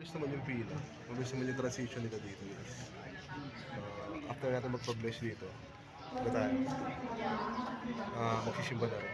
mabilis naman yung pila. Mabilis naman yung transition nila dito. After natin magpa-bless dito, ito tayo. Magsisimba na rin.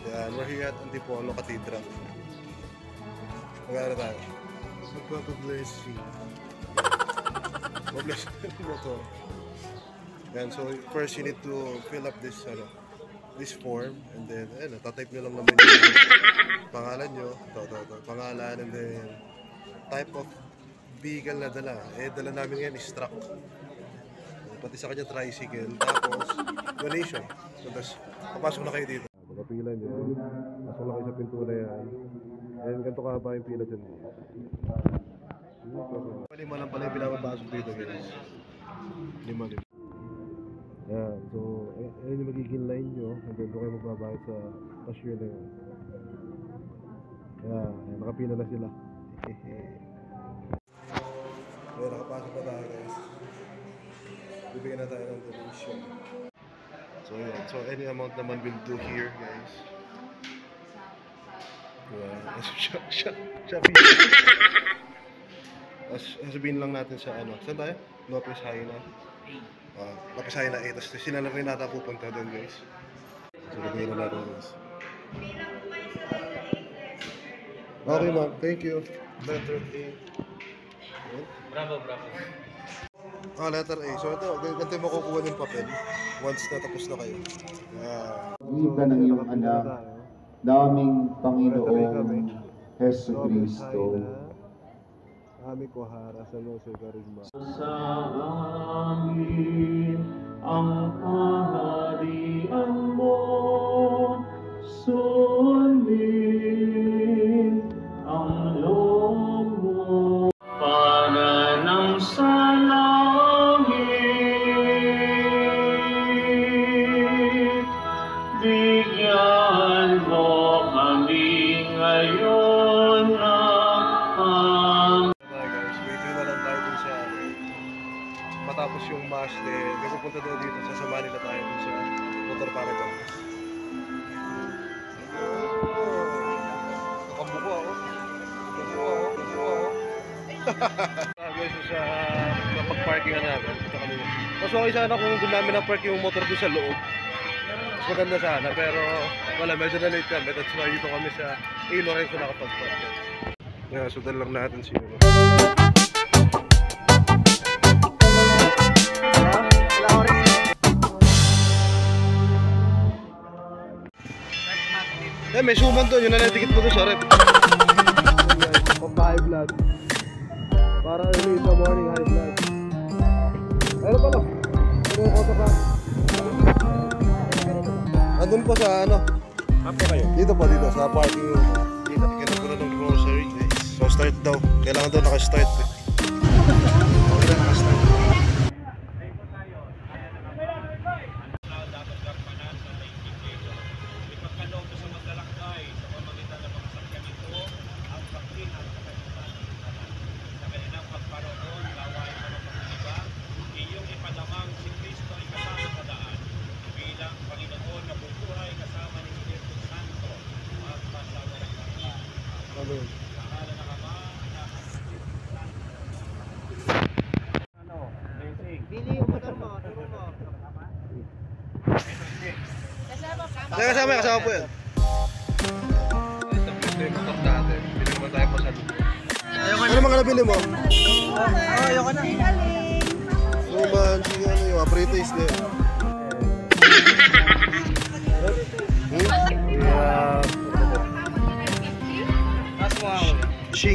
Yan, we're here at Antipolo Cathedral. Magkano tayo? Magpapa-blessing. Mag-blessing mo to. Yan, so first you need to fill up this this form, and then tatype nyo lang naman yung pangalan nyo, pangalan, and then type of vehicle na dala. Dala namin ngayon is truck. Pati sa kanya tricycle, tapos donation. So, tapos papasok na kayo dito. Magpapila nyo, pasok na kayo sa pinto na yan. Ayan, ganito kahaba yung pila dyan. Lima lang pala yung pinapapasok dito, guys. Lima. Ayan, so ayan yung magiging line nyo. And then doon kayo magbabayad sa cashier na yun. Ayan, nakapila na sila. Ayan, nakapasok na tayo, guys. Bibigyan na tayo ng donation. So yeah, so any amount naman will do here, guys. Shopee. Sabihin lang natin sa saan tayo? Lopez Haina. Lopez Haina 8. Tapos sila na rin nata pupunta doon, guys. So bibigyan na natin, guys. Okay, ma'am. Thank you. Letter A. Bravo. Letter A. So ito, ganito mo kukuha ng papel once na tapos na kayo. Iba ng iyong anak, daming Panginoong Hesus Kristo. Ami ko hara sa Lose Karisma. Sa langit ang kaharian mo, sundin ang loob mo. Para nang sa langit, bigyan mo kami ngayon ng Guys, wait na lang tayo dun sa matapos yung mass din. May pupunta daw dito, sasama nila tayo dun sa motor para dyan. Nakambuko ako. Guys, sa pag-parkingan namin. Mas okay sana kung doon namin na-park yung motor doon sa loob. Mas maganda sana, pero wala, medyo na-late kami. That's why dito kami sa A. Lorenzo nakapag-park. Yeah, sundan lang natin siya. May suman doon, yun na natikit mo doon sa rep. Papa-high blood. Para early sa morning high blood. Ayun pala. Ito yung auto ka. Andun po sa Apo kayo? Dito po, dito sa parking. Dito, kailangan ko na ng grocery. So start daw. Kailangan daw naka-start. Okay na, naka-start. Kasama po yan. Establish na yung motor natin. Hindi naman tayo pa sa lupa. Ano mga nabili mo? Ayoko na. Suman, yung apprentice na yun.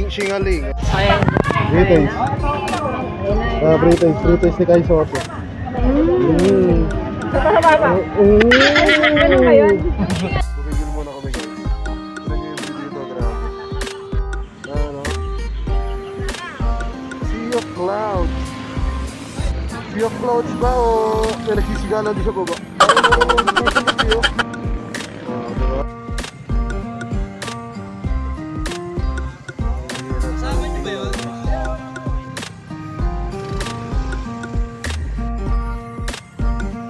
Shingaling. Pre-taste ni Kai Soto. Ano ba yun? Bumigil muna kami guys. Ito nyo yung Free of clothes ba o may nagsisigalan doon sa baba? Kasama niyo ba yun?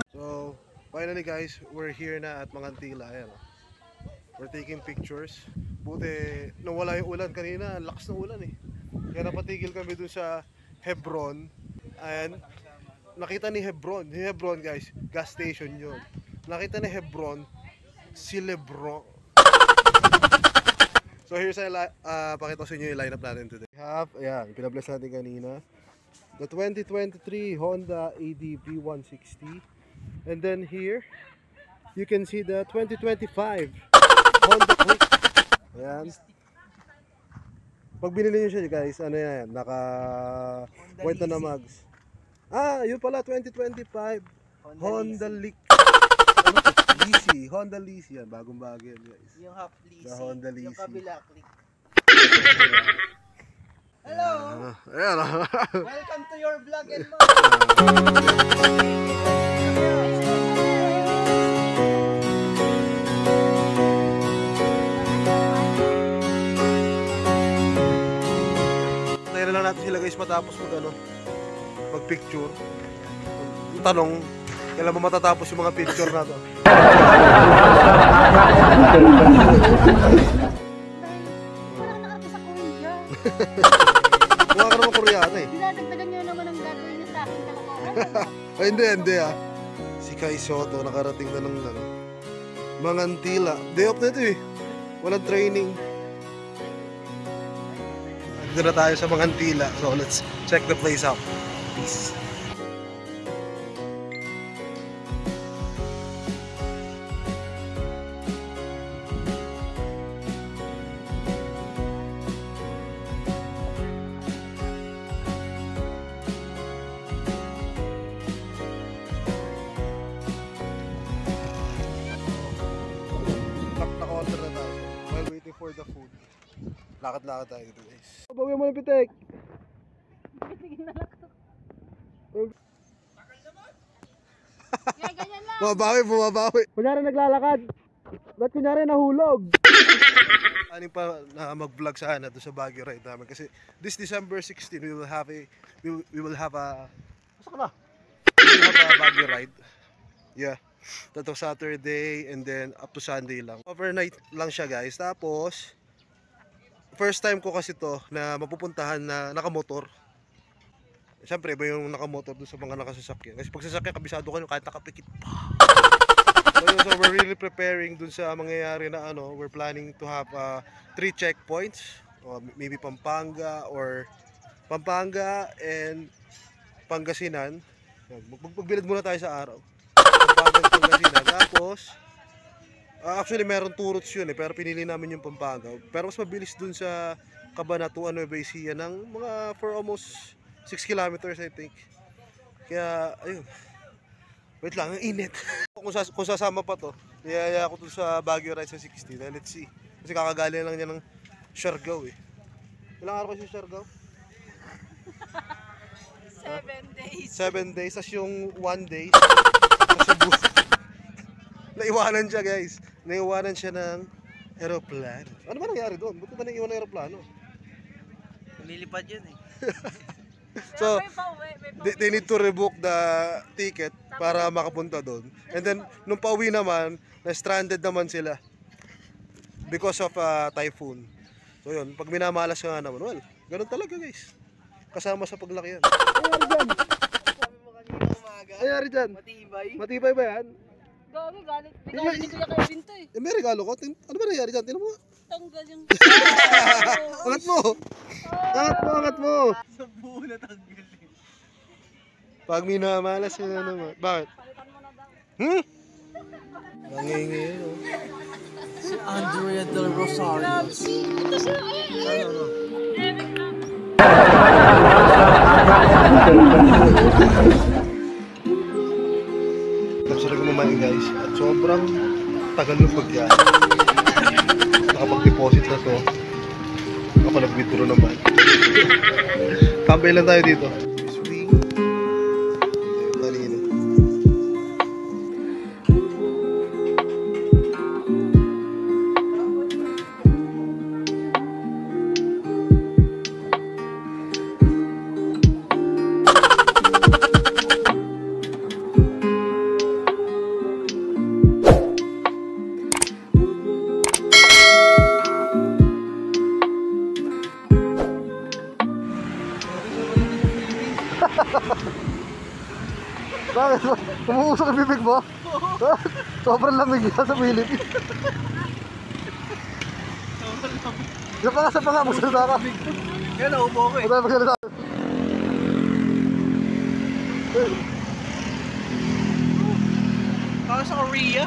So, finally guys, we're here na at Mangantila. Ayan, oh. We're taking pictures. Buti, nawala yung ulan kanina. Ang lakas ng ulan eh. Kaya napatigil kami dun sa Hebron. And nakita ni Hebron. Ni Hebron guys, gas station yun. Nakita ni Hebron, si Lebron. So here's pakita ko sa inyo yung lineup natin today. We have, ayan, pinabless natin kanina. The 2023 Honda ADV 160. And then here, you can see the 2025 Honda Click. Ayan. Pag binili nyo siya guys, ano yan, naka white na mags. Ah, yun pala, 2025 Honda Leak. Leasy, Honda Leasy yan, bagong bago yan guys. Yung half leasy, The Honda Leasy. yung kabila click. Hello! Ayan. Welcome to your vlog and more! Tayo na lang natin sila guys matapos mag-picture. Yung tanong, kailan mo matatapos yung mga picture na to? Mukha ka naman Koreana eh. Dinadagdagan nyo naman ang gagawin niyo sa akin kalokohan. Ay, hindi ah. Si Kai Soto nakarating na ng Mangantila. Day off na ito eh. Walang training. Dito na tayo sa Mangantila. So let's check the place out. Peace. Naka-order na tayo while waiting for the food. Lakad-lakad tayo dito guys. Bawi mo ng pitek! Kaya ganyan lang. Bumabawi! Kunyari naglalakad! Ba't kunyari nahulog? Aning pa na mag-vlog sana doon sa Baguio ride namin kasi this December 16 we will have a Basta ka na? We will have a Baguio ride. Yeah. Tato Saturday and then up to Sunday lang. Overnight lang siya guys. Tapos first time ko kasi to na mapupuntahan na nakamotor. Siyempre iba yung nakamotor doon sa mga nakasasakyan. Kasi pag sasakyan kabisado ka nyo kahit nakapikit pa. So we're really preparing dun sa mangyayari na we're planning to have 3 checkpoints. Maybe Pampanga and Pangasinan. Magbilad muna tayo sa araw. Pampanga at Pangasinan. Tapos actually meron 2 routes yun pero pinili namin yung Pampanga. Pero mas mabilis dun sa Cabanatuan, Nueva Ecija ng mga for almost 6 kilometers I think. Kaya ayun. Wait lang, ang init. Kung sasama pa to, niyaya ako dun sa Baguio ride sa 60. Let's see. Kasi kakagaling lang niya ng Siargao eh. Ilang araw kasi Siargao? 7 days. 7 days. Tapos yung 1 day sa Cebu. Naiwanan siya guys. Naiwanan siya ng aeroplano. Ano ba nangyari doon? Buti ba naiwan ng aeroplano? Lumilipad yun eh. So, May pauwi. they need to rebook the ticket para makapunta doon. And then, nung pauwi naman, na-stranded naman sila because of typhoon. So yun, pag minamalas ka nga naman, well, ganun talaga guys. Kasama sa paglaki yan. Ayari dyan! Sabi mo kanina umaga. Ayari dyan! Matibay. Matibay ba yan? Gawin, galit. Galit ni Kuya Kevin to eh. May regalo ko. Ano ba nangyari dyan? Tingnan mo. Tanggal yung... Angat mo! Angat mo! Sa buo na tanggal eh. Pag minamalas ka nga naman. Bakit? Palitan mo na daw. Nangingi yun oh. Si Andrea Del Rosario. Ito siya. Ano? Eric na. Nagsurag naman guys. At sobrang tagal ng pagyan. Nakapag-deposit na to. Ako nag-withdraw naman. Tambay lang tayo dito. Swing. Bakit? Umuusok ang bibig mo? Sobrang lamig yan sa Philippines. Sa pa nga, magsalita ka. Yan, naubo ko eh. Magsalita. Para sa Korea.